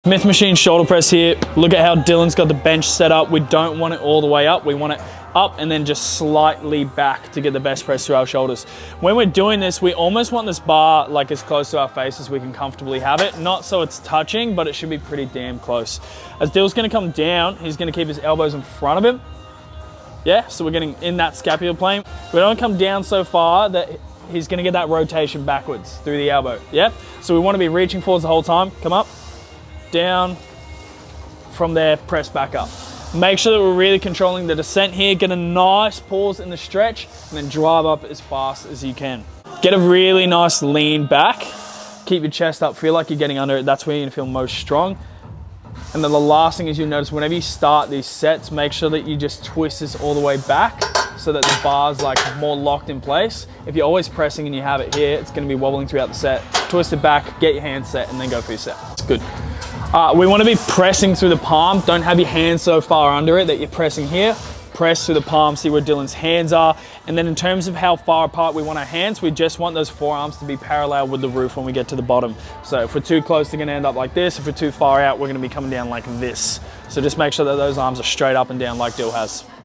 Smith Machine shoulder press here. Look at how Dylan's got the bench set up. We don't want it all the way up. We want it up and then just slightly back to get the best press through our shoulders. When we're doing this, we almost want this bar like as close to our face as we can comfortably have it. Not so it's touching, but it should be pretty damn close. As Dylan's gonna come down, he's gonna keep his elbows in front of him. Yeah, so we're getting in that scapular plane. We don't come down so far that he's gonna get that rotation backwards through the elbow. Yeah, so we wanna be reaching forwards the whole time. Come up, down, from there, press back up. Make sure that we're really controlling the descent here. Get a nice pause in the stretch and then drive up as fast as you can. Get a really nice lean back. Keep your chest up, feel like you're getting under it. That's where you're gonna feel most strong. And then the last thing is you'll notice whenever you start these sets, make sure that you just twist this all the way back so that the bar's like more locked in place. If you're always pressing and you have it here, it's gonna be wobbling throughout the set. Twist it back, get your hands set, and then go for your set. It's good. We want to be pressing through the palm. Don't have your hands so far under it that you're pressing here. Press through the palm, see where Dylan's hands are. And then in terms of how far apart we want our hands, we just want those forearms to be parallel with the roof when we get to the bottom. So if we're too close, they're going to end up like this. If we're too far out, we're going to be coming down like this. So just make sure that those arms are straight up and down like Dyl has.